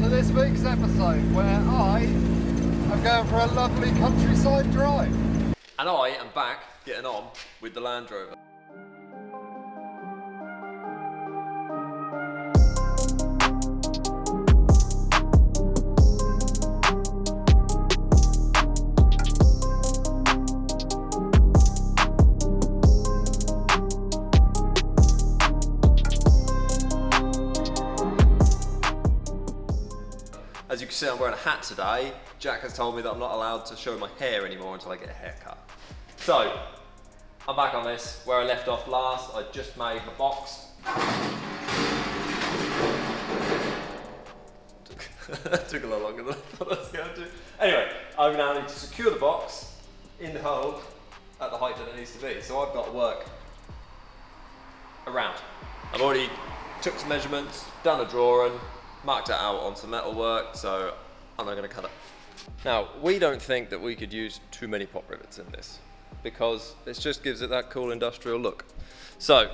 to this week's episode where I am going for a lovely countryside drive. And I am back getting on with the Land Rover. As you can see, I'm wearing a hat today. Jack has told me that I'm not allowed to show my hair anymore until I get a haircut. So, I'm back on this, where I left off last. I just made the box. Took a lot longer than I thought I was going to. Anyway, I now need to secure the box in the hole at the height that it needs to be. So I've got to work around. I've already took some measurements, done a drawing, marked it out on some metalwork, so I'm not going to cut it. Now, we don't think that we could use too many pop rivets in this because it just gives it that cool industrial look. So,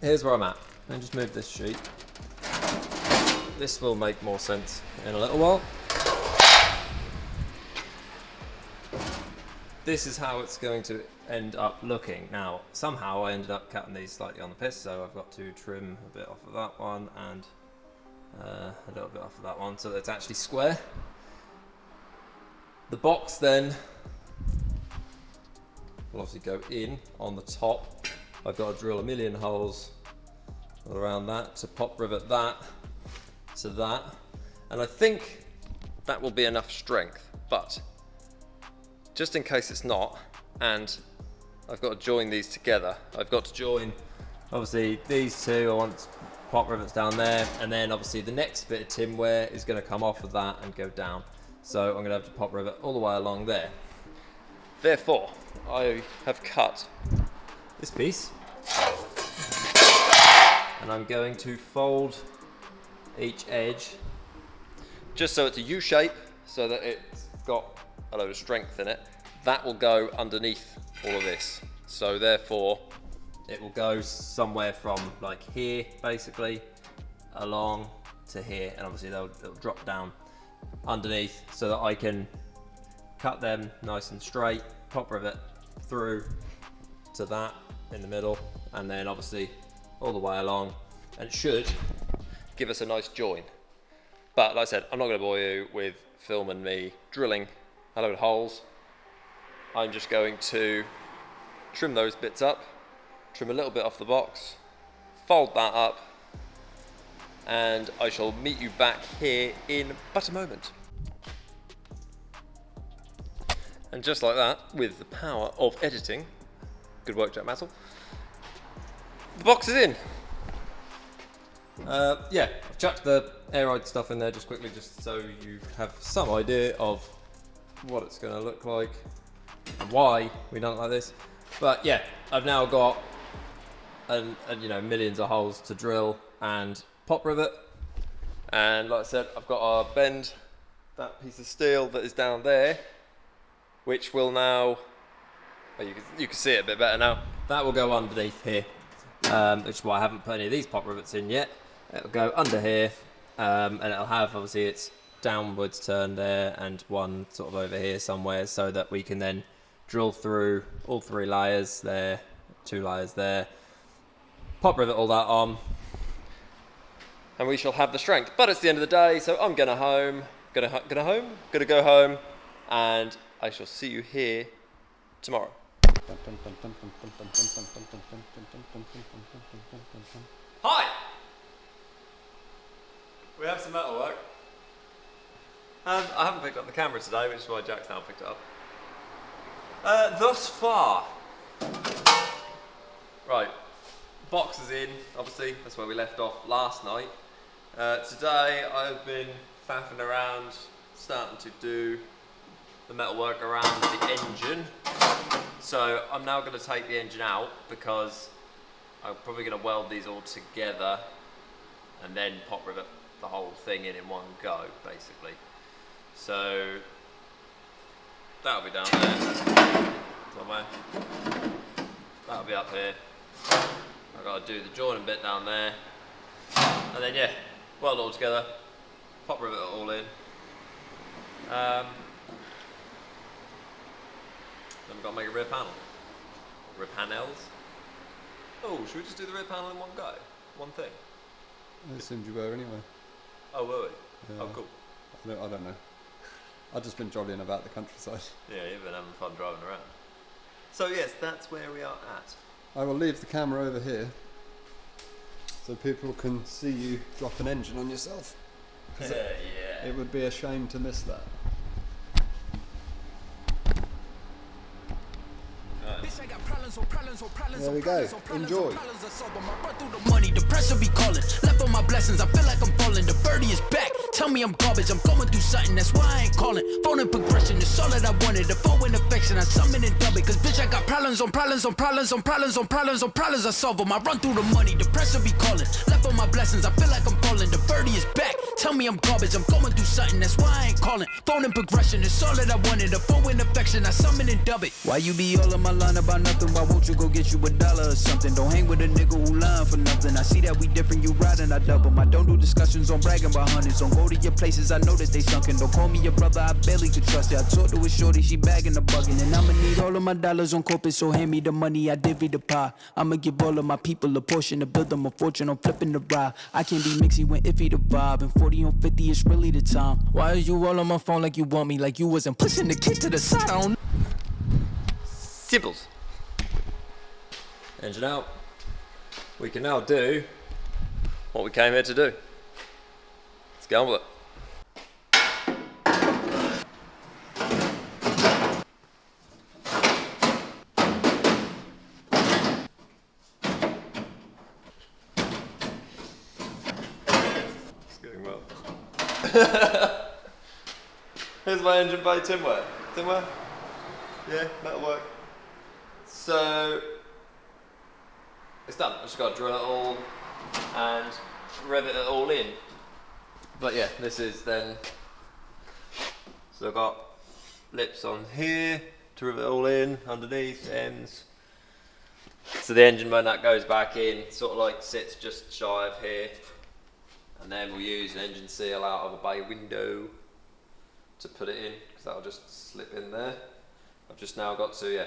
here's where I'm at. Let me just move this sheet. This will make more sense in a little while. This is how it's going to end up looking. Now, somehow I ended up cutting these slightly on the piss, so I've got to trim a bit off of that one and a little bit off of that one so that it's actually square. The box then will obviously go in on the top. I've got to drill a million holes around that to pop rivet that to that, and I think that will be enough strength, but just in case it's not, and I've got to join these together. I've got to join obviously these two. I want pop rivets down there, and then obviously the next bit of tinware is going to come off of that and go down. So I'm going to have to pop rivet all the way along there. Therefore, I have cut this piece, and I'm going to fold each edge just so it's a U shape, so that it's got a load of strength in it. That will go underneath all of this. So therefore, it will go somewhere from like here, basically, along to here, and obviously it'll drop down underneath so that I can cut them nice and straight, pop rivet through to that in the middle, and then obviously all the way along, and it should give us a nice join. But like I said, I'm not going to bore you with filming me drilling a load of holes. I'm just going to trim those bits up, trim a little bit off the box, fold that up, and I shall meet you back here in but a moment. And just like that, with the power of editing, good work Jack Massel, the box is in. Yeah, I've chucked the air-ride stuff in there just quickly, just so you have some idea of what it's going to look like and why we done it like this. But yeah, I've now got you know, millions of holes to drill and pop rivet, and like I said, I've got to bend that piece of steel that is down there, which will now, well, you can see it a bit better now. That will go underneath here, which is why I haven't put any of these pop rivets in yet. It'll go under here, and it'll have obviously its downwards turn there and one sort of over here somewhere, so that we can then drill through all three layers there, 2 layers there, pop rivet all that on, and we shall have the strength. But it's the end of the day, so I'm gonna go home, and I shall see you here tomorrow. Hi! We have some metal work. And I haven't picked up the camera today, which is why Jack's now picked it up. Thus far. Right, box is in, obviously, that's where we left off last night. Today I've been faffing around, starting to do the metalwork around the engine. So I'm now going to take the engine out because I'm probably going to weld these all together and then pop rivet the whole thing in one go, basically. So that'll be down there somewhere. That'll be up here. I've got to do the joining bit down there, and then yeah, weld it all together, pop rivet it all in. Then we've got to make a rear panel. Rear panels. Oh, should we just do the rear panel in one go? One thing? I assumed you were anyway. Oh, were we? Yeah. Oh, cool. I don't know. I've just been jollying about the countryside. Yeah, you've been having fun driving around. So yes, that's where we are at. I will leave the camera over here so people can see you drop an engine on yourself. Yeah. It would be a shame to miss that. There we go. Enjoy. Money, the pressure be calling. Left on my blessings, I feel like I'm falling. The birdie is back. Tell me I'm garbage. I'm going through something, that's why I ain't calling. Phone and progression is all that I wanted. The phone and affection, I summon and dub it. Cause bitch, I got problems on problems on problems on problems on problems on problems. I solve them. I run through the money, the pressure be calling. Left on my blessings, I feel like I'm falling. The birdie is back. Tell me I'm garbage. I'm going through something, that's why I ain't calling. Phone and progression is all that I wanted. The phone and affection, I summon and dub it. Why you be all on my line about nothing? Why won't you go get you $1 or something? Don't hang with a nigga who lying for nothing. I see that we different, you riding, I double. I don't do discussions on bragging about hundreds. Don't go to your places, I know that they sunken. Don't call me your brother, I barely could trust you. I talked to a shorty, she bagging the bugging. And I'ma need all of my dollars on corporate, so hand me the money, I divvy the pie. I'ma give all of my people a portion to build them a fortune on flipping the ride. I can't be mixy when iffy the vibe. And 40 on 50 is really the time. Why are you all on my phone like you want me? Like you wasn't pushing the kid to the side, I don't. Simples. Engine out. We can now do what we came here to do. Let's get on with it. It's going well. Here's my engine bay tinware. Tinware? Yeah, that'll work. So it's done. I just got to drill it all and rivet it all in. But yeah, this is then. So I've got lips on here to rivet it all in, underneath, ends. So the engine, when that goes back in, sort of like sits just shy of here. And then we'll use an engine seal out of a bay window to put it in, because that'll just slip in there. I've just now got to,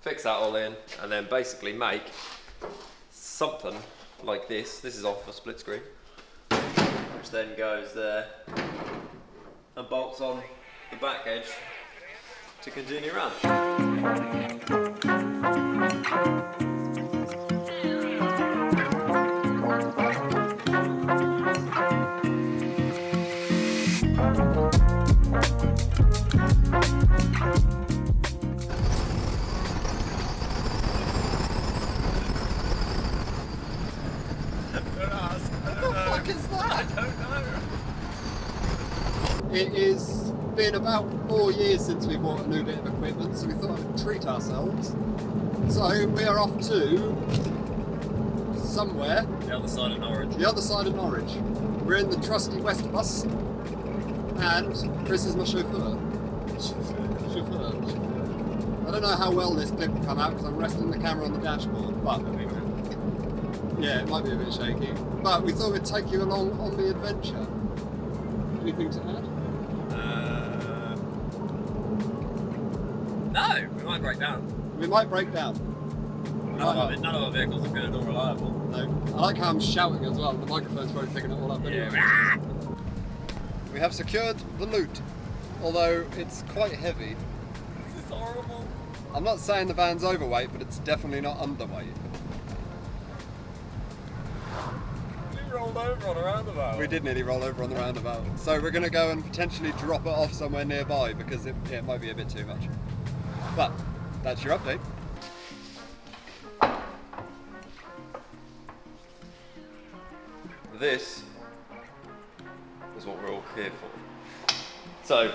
fix that all in, and then basically make something like this. This is off a split screen, which then goes there and bolts on the back edge to continue around. It has been about 4 years since we bought a new bit of equipment, so we thought we'd treat ourselves. So we are off to somewhere. The other side of Norwich. The other side of Norwich. We're in the trusty West bus, and Chris is my chauffeur. Chauffeur. I don't know how well this clip will come out because I'm resting the camera on the dashboard, but yeah, it might be a bit shaky. But we thought we'd take you along on the adventure. Anything to add? No, we might break down. We might break down. None of our vehicles are good or reliable. No. I like how I'm shouting as well. The microphone's probably picking it all up anyway. Yeah. We have secured the loot, although it's quite heavy. This is horrible. I'm not saying the van's overweight, but it's definitely not underweight. We rolled over on a roundabout. We did nearly roll over on the roundabout. So we're going to go and potentially drop it off somewhere nearby because it might be a bit too much. But that's your update. This is what we're all here for. So,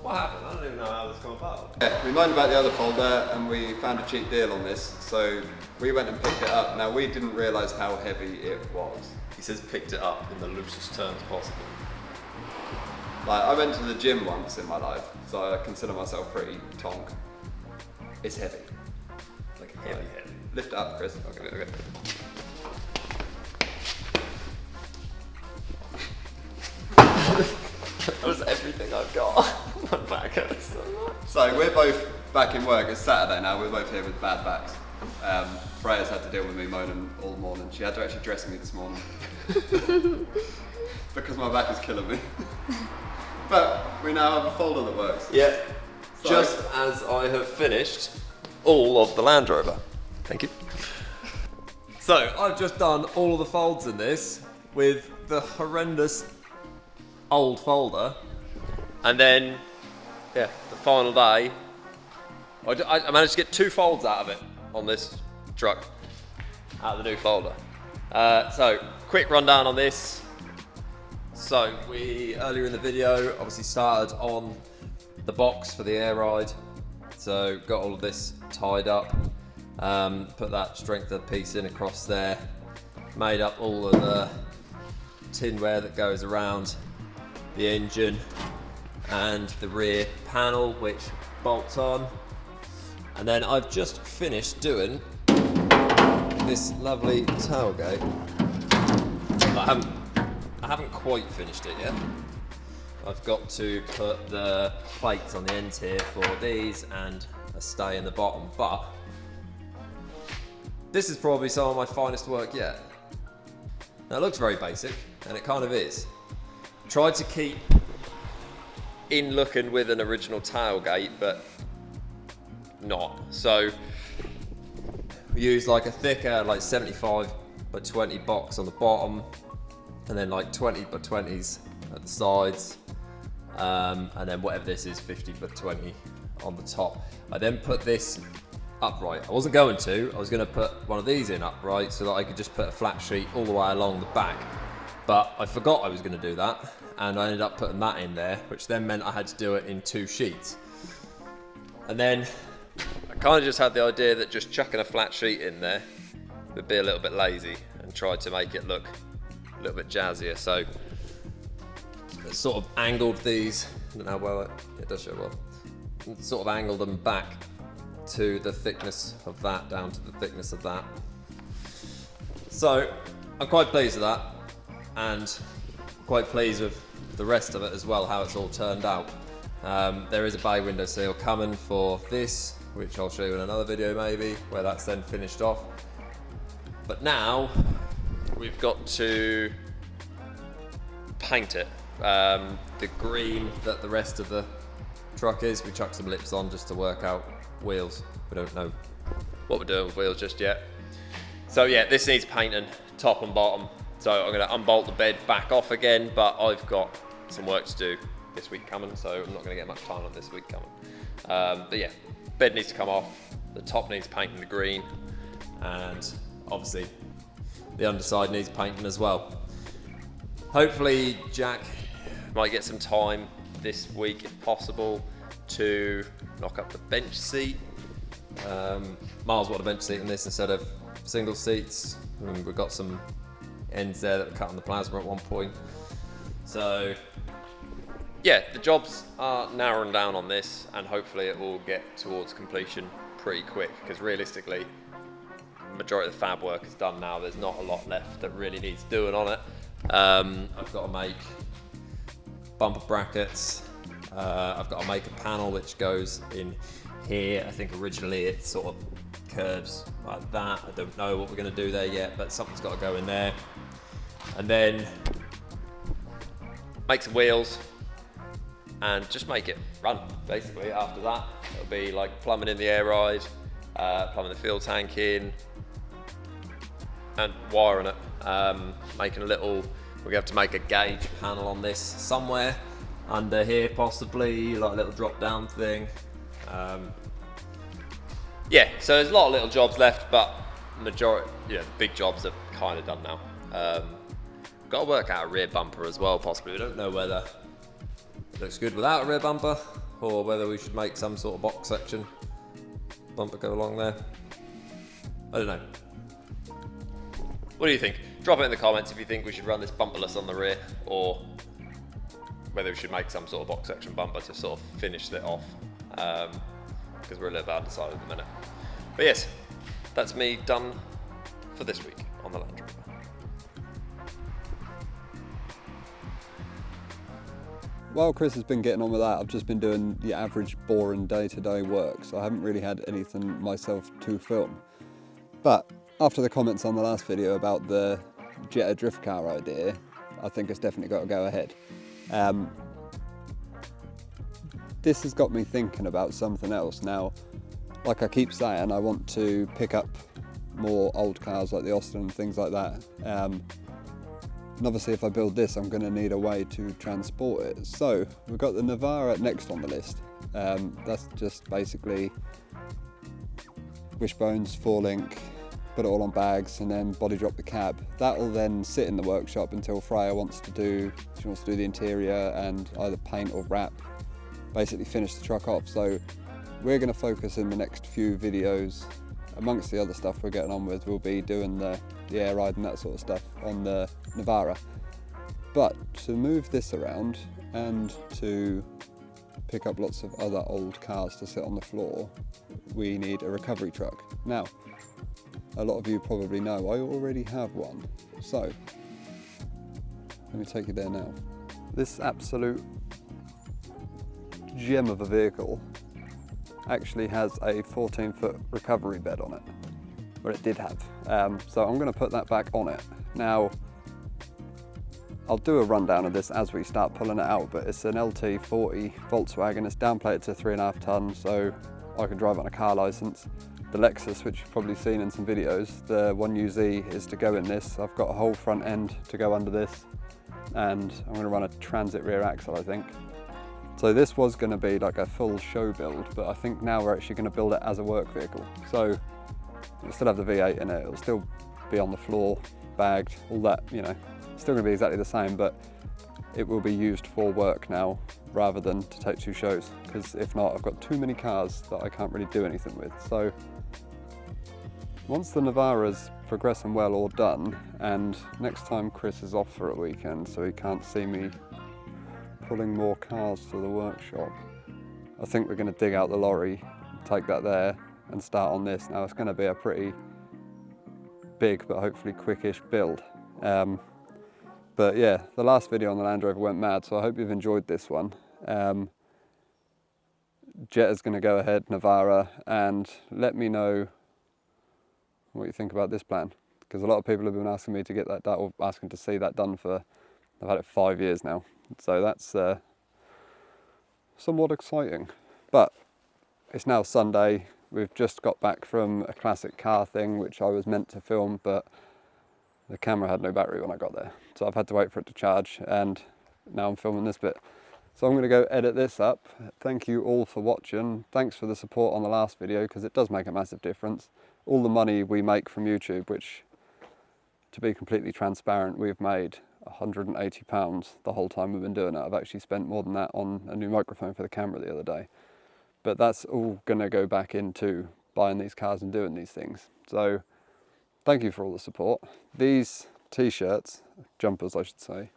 what happened? I don't even know how this came about. Yeah, we moaned about the other folder and we found a cheap deal on this, so we went and picked it up. Now we didn't realise how heavy it was. He says picked it up in the loosest terms possible. Like, I went to the gym once in my life, so I consider myself pretty tonk. It's heavy. Like heavy. Lift it up, Chris. Okay. That was everything I've got. My back hurts so much. So we're both back in work. It's Saturday now. We're both here with bad backs. Freya's had to deal with me moaning all morning. She had to actually dress me this morning because my back is killing me. But we now have a folder that works. Yeah. So, Just as I have finished all of the Land Rover. Thank you. So I've just done all of the folds in this with the horrendous old folder, and then the final day I managed to get 2 folds out of it on this truck, out of the new folder. So quick rundown on this. So we earlier in the video obviously started on the box for the air ride, so got all of this tied up, put that strength piece in across there, made up all of the tinware that goes around the engine and the rear panel which bolts on, and then I've just finished doing this lovely tailgate. I haven't quite finished it yet. I've got to put the plates on the ends here for these and a stay in the bottom, but this is probably some of my finest work yet. Now it looks very basic, and it kind of is. Tried to keep in looking with an original tailgate, but not. So we used like a thicker, like 75 by 20 box on the bottom, and then like 20 by 20s at the sides, and then whatever this is, 50 by 20 on the top. I then put this upright. I wasn't going to. I was going to put one of these in upright so that I could just put a flat sheet all the way along the back. But I forgot I was going to do that, and I ended up putting that in there, which then meant I had to do it in 2 sheets. And then I kind of just had the idea that just chucking a flat sheet in there would be a little bit lazy, and tried to make it look a little bit jazzier. So I sort of angled these. I don't know how well it does show well. Sort of angled them back to the thickness of that, down to the thickness of that. So I'm quite pleased with that, and quite pleased with the rest of it as well, how it's all turned out. There is a bay window seal coming for this, which I'll show you in another video maybe, where that's then finished off. But now we've got to paint it. The green that the rest of the truck is, we chucked some lips on just to work out wheels. We don't know what we're doing with wheels just yet. So yeah, this needs painting top and bottom. So I'm going to unbolt the bed back off again, but I've got some work to do this week coming, so I'm not going to get much time on this week coming. But yeah, bed needs to come off, the top needs painting the green, and obviously the underside needs painting as well. Hopefully Jack might get some time this week if possible to knock up the bench seat. Miles wanted a bench seat in this instead of single seats. We've got some ends there that were cut on the plasma at one point. So yeah, the jobs are narrowing down on this, and hopefully it will get towards completion pretty quick, because realistically the majority of the fab work is done now. There's not a lot left that really needs doing on it. I've got to make bumper brackets. I've got to make a panel which goes in here. I think originally it sort of curves like that. I don't know what we're going to do there yet, but something's got to go in there. And then make some wheels and just make it run, basically. After that, it'll be like plumbing in the air ride, plumbing the fuel tank in, and wiring it. Making a little, we're going to have to make a gauge panel on this somewhere under here, possibly, like a little drop down thing. Yeah, so there's a lot of little jobs left, but majority, the big jobs are kind of done now. Got to work out a rear bumper as well, possibly. We don't know whether it looks good without a rear bumper, or whether we should make some sort of box section bumper go along there. I don't know. What do you think? Drop it in the comments if you think we should run this bumperless on the rear, or whether we should make some sort of box section bumper to sort of finish it off, because we're a little bit undecided at the minute. But yes, that's me done for this week on the Land Rover. while Chris has been getting on with that, I've just been doing the average boring day-to-day work, so I haven't really had anything myself to film. But after the comments on the last video about the Jetta drift car idea, I think it's definitely got to go ahead. This has got me thinking about something else. Now, like I keep saying, I want to pick up more old cars like the Austin and things like that. And obviously if I build this, I'm going to need a way to transport it. So we've got the Navara next on the list. That's just basically wishbones, 4-link, put it all on bags and then body drop the cab. That will then sit in the workshop until Freya wants to do the interior and either paint or wrap, basically finish the truck off. So we're going to focus in the next few videos, amongst the other stuff we're getting on with, we'll be doing the air ride and that sort of stuff on the Navara. But to move this around and to pick up lots of other old cars to sit on the floor, we need a recovery truck. Now, a lot of you probably know I already have one, so let me take you there now. This absolute gem of a vehicle actually has a 14-foot recovery bed on it, or it did have. So I'm going to put that back on it. Now, I'll do a rundown of this as we start pulling it out, but it's an LT40 Volkswagen. It's downplated to 3.5 tonne, so I can drive on a car licence. The Lexus, which you've probably seen in some videos, the 1UZ is to go in this. I've got a whole front end to go under this, and I'm going to run a transit rear axle, I think. So this was going to be like a full show build, but I think now we're actually going to build it as a work vehicle. So it'll still have the V8 in it, it'll still be on the floor, bagged, all that, you know, still going to be exactly the same, but it will be used for work now rather than to take to shows, because if not, I've got too many cars that I can't really do anything with. So once the Navara's progressing well or done, and next time Chris is off for a weekend so he can't see me pulling more cars to the workshop, I think we're going to dig out the lorry, take that there and start on this. Now it's going to be a pretty big but hopefully quickish build. But yeah, the last video on the Land Rover went mad, so I hope you've enjoyed this one. Jetta's going to go ahead, Navara, and let me know what you think about this plan, because a lot of people have been asking me to get that done, or asking to see that done for, I've had it 5 years now, so that's somewhat exciting. But it's now Sunday, we've just got back from a classic car thing which I was meant to film, but the camera had no battery when I got there, so I've had to wait for it to charge, and now I'm filming this bit. So I'm going to go edit this up. Thank you all for watching. Thanks for the support on the last video, because it does make a massive difference. All the money we make from YouTube, which, to be completely transparent, we've made £180 the whole time we've been doing it. I've actually spent more than that on a new microphone for the camera the other day. But that's all going to go back into buying these cars and doing these things. So thank you for all the support. These t-shirts, jumpers I should say,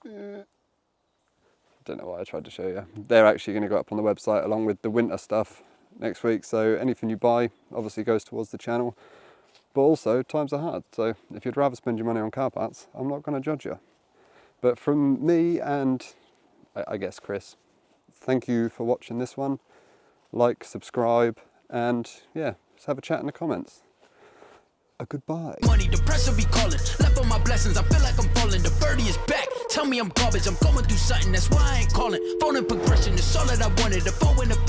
don't know why I tried to show you. They're actually going to go up on the website along with the winter stuff next week. So anything you buy obviously goes towards the channel. But also, times are hard. So if you'd rather spend your money on car parts, I'm not going to judge you. But from me and I guess Chris, thank you for watching this one. Like, subscribe, and yeah, let's have a chat in the comments. A goodbye. Money, the pressure be calling. Left on my blessings, I feel like I'm falling. The birdie is back. Tell me I'm garbage, I'm going through something, that's why I ain't calling. Phone and progression is all that I wanted. The phone and affection.